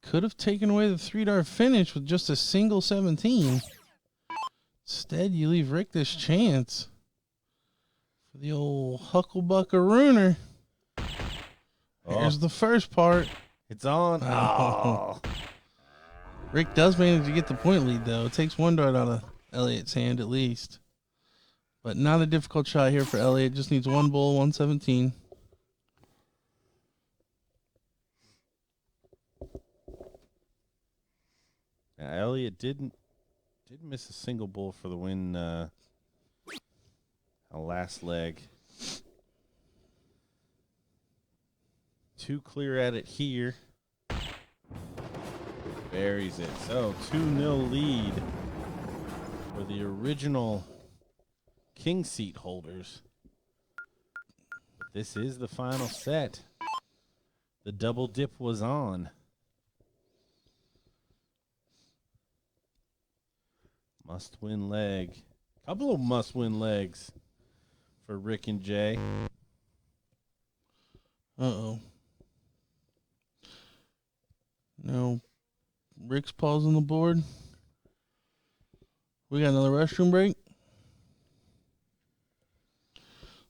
Could have taken away the 3-dart finish with just a single 17. Instead, you leave Rick this chance for the old Hucklebuckarooner. Here's the first part. It's on. Oh. Rick does manage to get the point lead, though. It takes 1 dart out of Elliot's hand at least. But not a difficult shot here for Elliot. Just needs 1 bull, 117. Now, Elliot didn't miss a single bull for the win last leg. 2 clear at it here. Buries it. So 2-0 lead for the original king seat holders. But this is the final set. The double dip was on. Must-win leg. Couple of must-win legs for Rick and Jay. Uh-oh. No. Rick's pausing the board. We got another restroom break.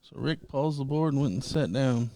So Rick paused the board and went and sat down.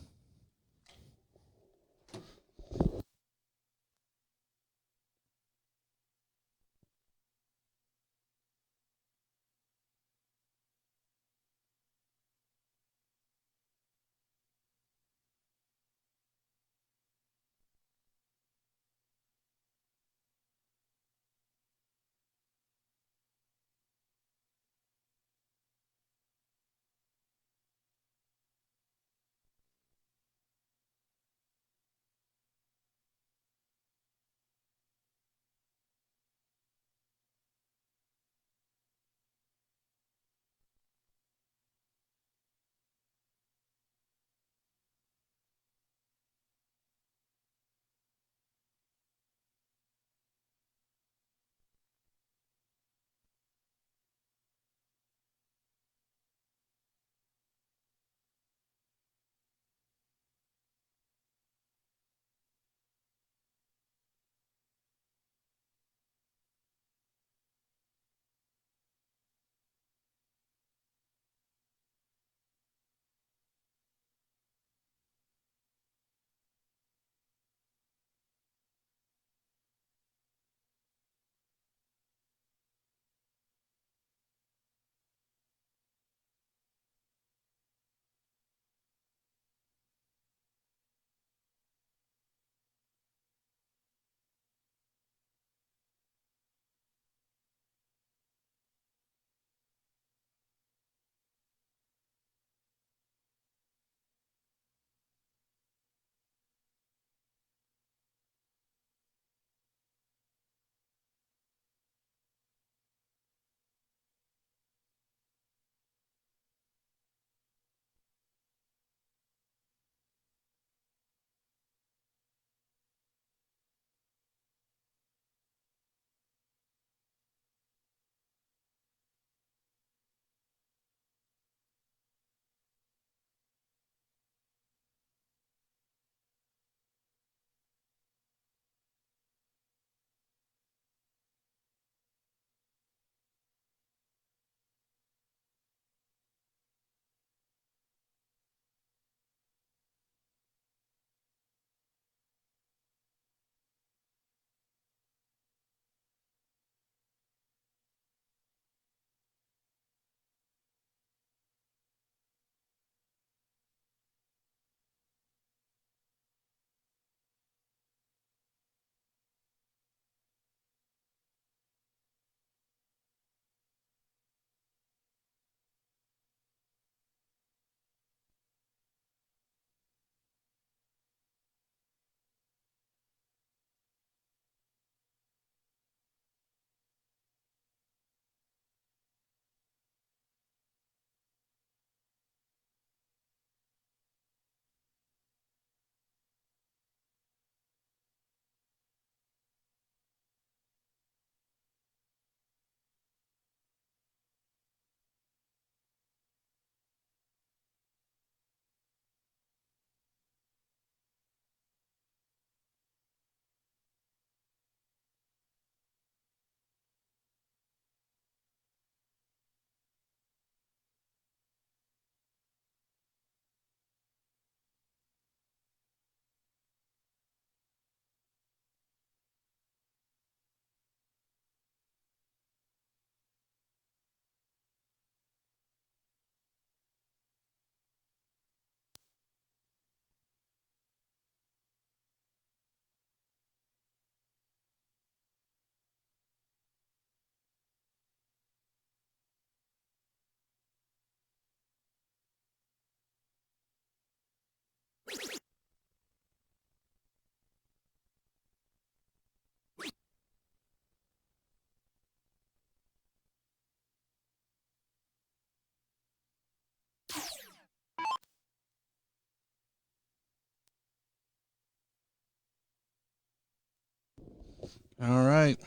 All right.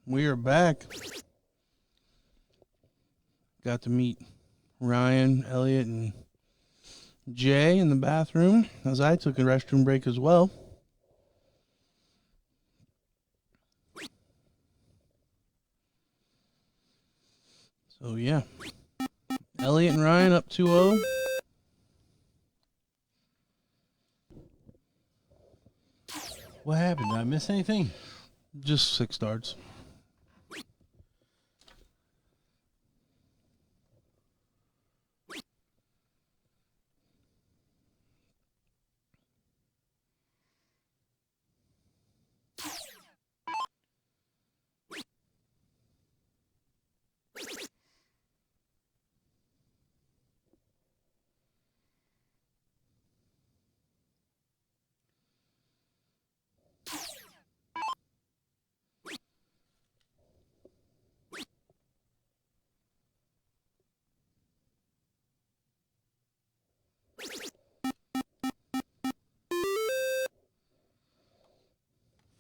We are back. Got to meet Ryan, Elliot, and Jay in the bathroom as I took a restroom break as well. So, yeah. Elliot and Ryan up 2-0. What happened? Did I miss anything? Just 6 darts.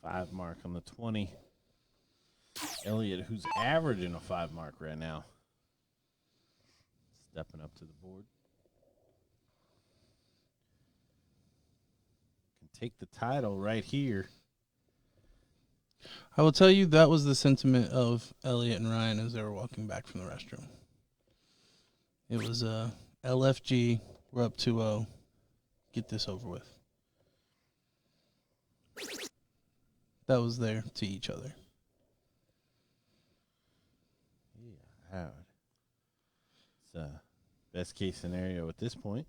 Five mark on the 20. Elliot, who's averaging a 5 mark right now, stepping up to the board. Can take the title right here. I will tell you that was the sentiment of Elliot and Ryan as they were walking back from the restroom. It was LFG, we're up 2-0. Get this over with. That was there to each other. Yeah, Howard. It's a best case scenario at this point.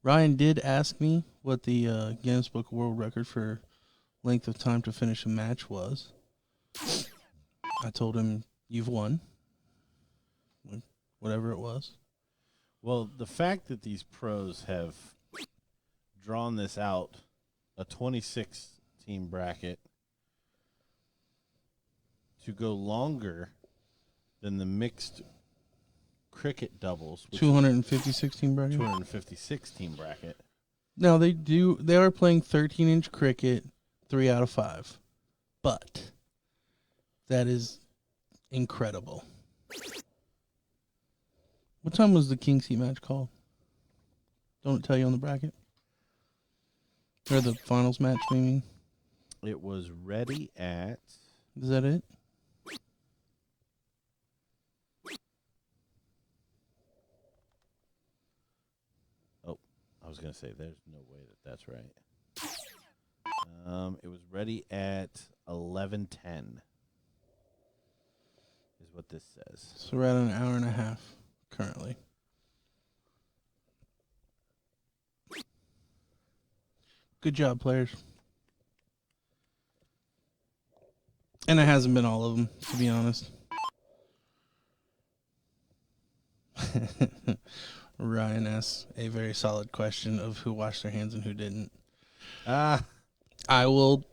Ryan did ask me what the Guinness Book of World Record for length of time to finish a match was. I told him, you've won. Whatever it was. Well, the fact that these pros have drawn this out, a 26-team bracket, to go longer than the mixed cricket doubles. 256-team bracket? 256-team bracket. No, they are playing 13-inch cricket 3 out of 5. But that is incredible. What time was the King Seat match called? Don't it tell you on the bracket? Or the finals match, maybe? It was ready at... Is that it? Oh, I was going to say, there's no way that that's right. It was ready at 11:10. Is what this says. So we're at an hour and a half currently. Good job, players. And it hasn't been all of them, to be honest. Ryan asks a very solid question of who washed their hands and who didn't. I will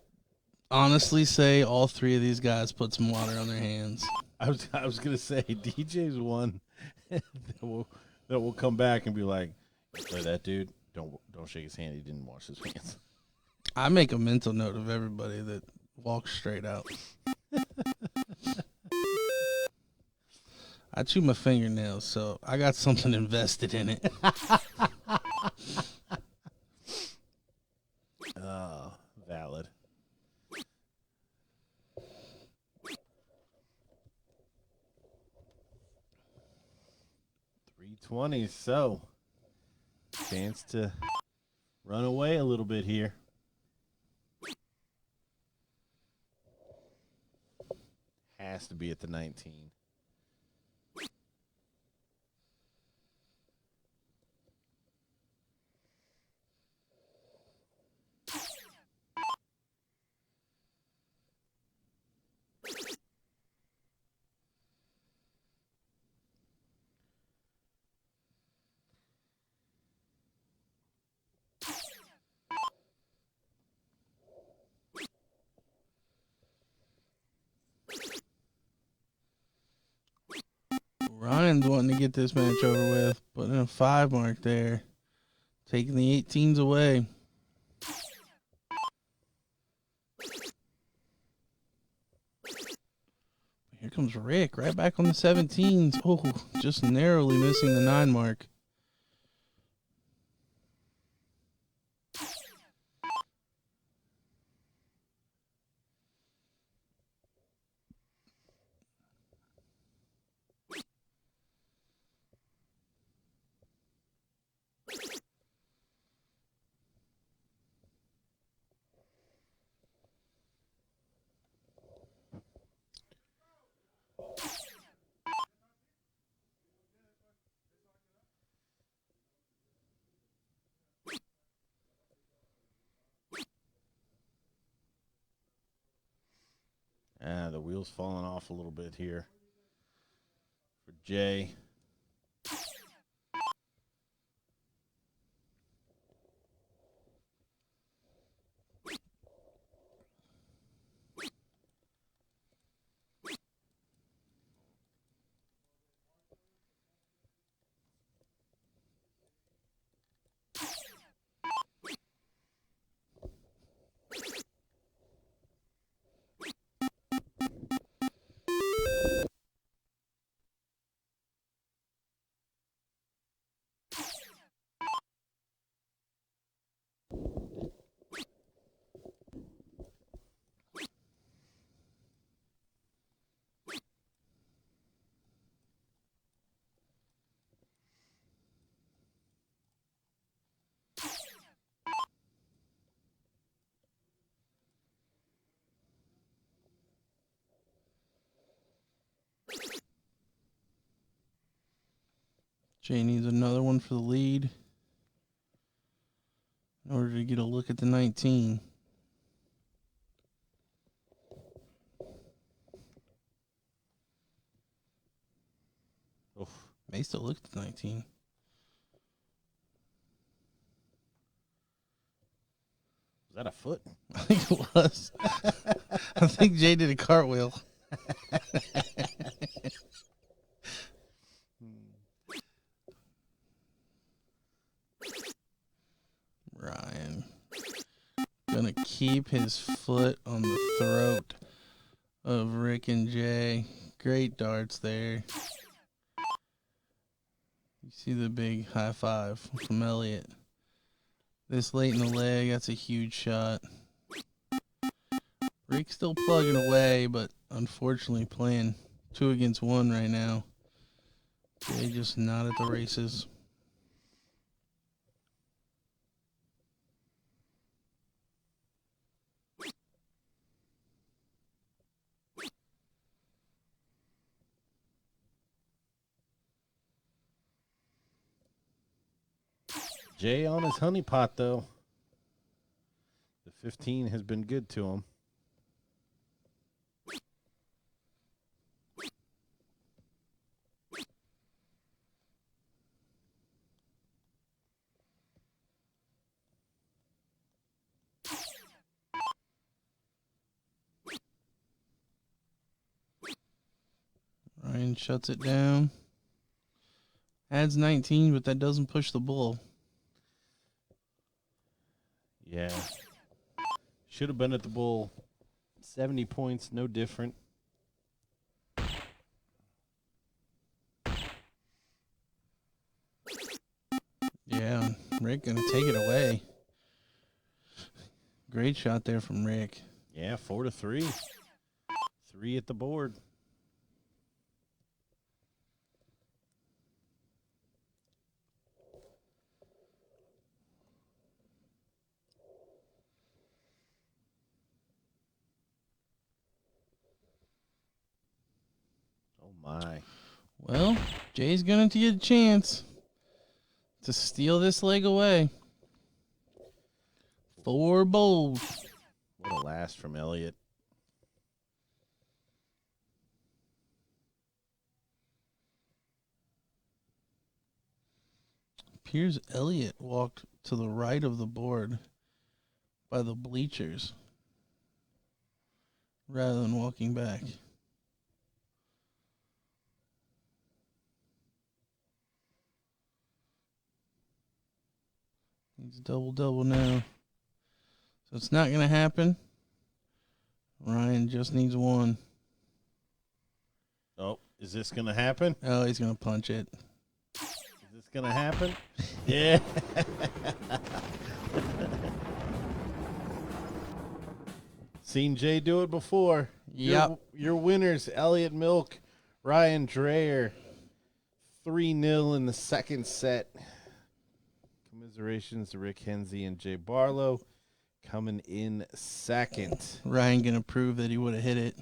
honestly say all 3 of these guys put some water on their hands. I was gonna say DJ's one that will come back and be like, "Play that dude. Don't shake his hand. He didn't wash his hands." I make a mental note of everybody that walks straight out. I chew my fingernails, so I got something invested in it. Valid. $320, so chance to run away a little bit here. Has to be at the 19. Ryan's wanting to get this match over with, putting a 5 mark there, taking the 18s away. – Here comes Rick, right back on the 17s. Oh, just narrowly missing the 9 mark. The wheel's falling off a little bit here for Jay. Jay needs another one for the lead in order to get a look at the 19. Oof. May still look at the 19. Was that a foot? I think it was. I think Jay did a cartwheel. Ryan gonna keep his foot on the throat of Rick and Jay. Great darts there. You see the big high five from Elliot. This late in the leg, that's a huge shot. Rick's still plugging away, but unfortunately playing 2 against 1 right now. Jay just not at the races. Jay on his honey pot, though. The 15 has been good to him. Ryan shuts it down. Adds 19, but that doesn't push the bull. Yeah. Should have been at the bull. 70 points, no different. Yeah, Rick gonna take it away. Great shot there from Rick. Yeah, 4-3. 3 at the board. Oh, my. Well, Jay's going to get a chance to steal this leg away. 4 bowls. What a last from Elliot. Appears Elliot walked to the right of the board by the bleachers rather than walking back. He's double now. So it's not going to happen. Ryan just needs 1. Is this going to happen? Oh, he's going to punch it. Is this going to happen? Yeah. Seen Jay do it before. Yep. Your winners, Elliot Milk, Ryan Dreher, 3-0 in the second set. Commiserations to Rick Henze and Jay Barlow coming in second. Ryan going to prove that he would have hit it.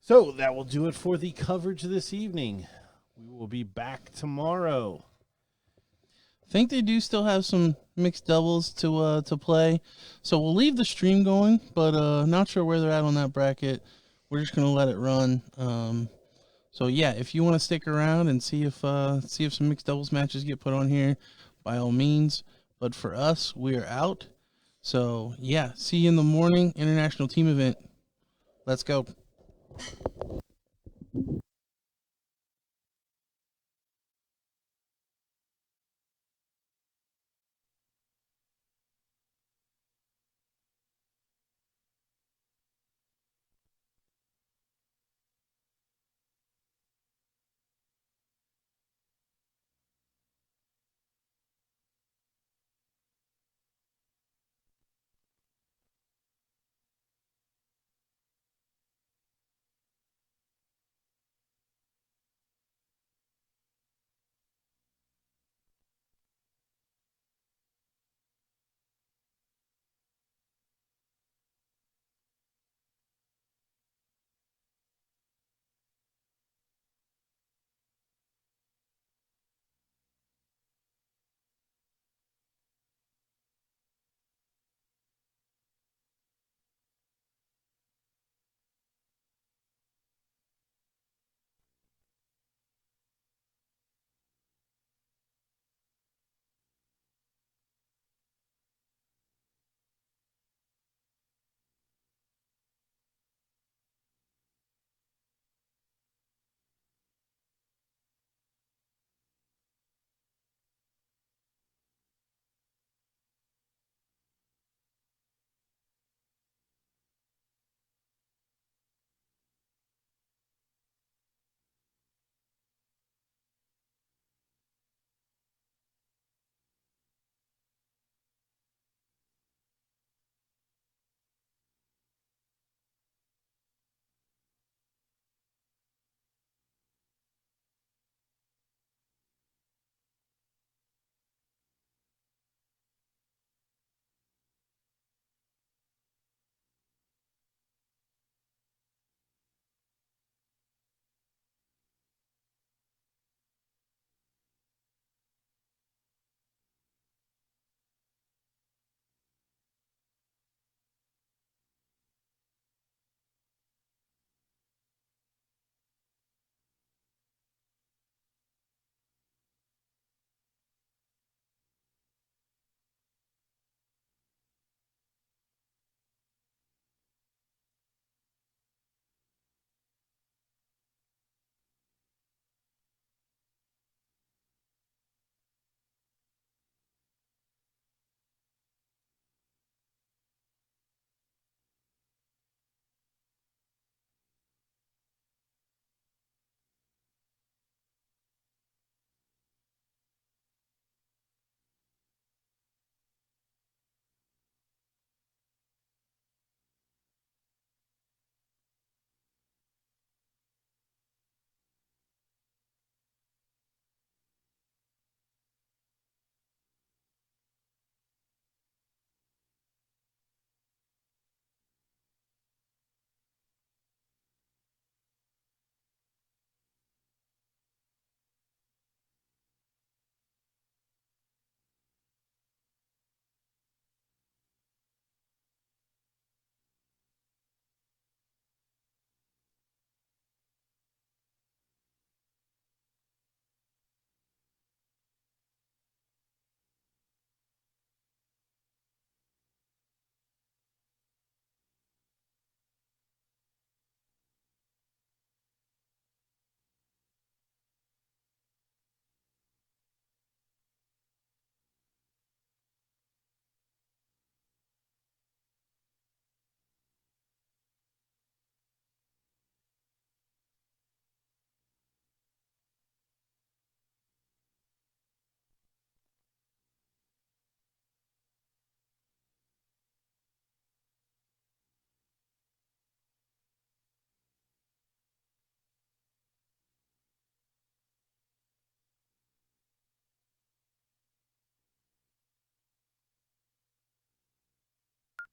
So that will do it for the coverage this evening. We will be back tomorrow. I think they do still have some mixed doubles to play. So we'll leave the stream going, but not sure where they're at on that bracket. We're just going to let it run. So yeah, if you want to stick around and see if some mixed doubles matches get put on here, by all means. But for us, we are out. So yeah, see you in the morning, international team event. Let's go.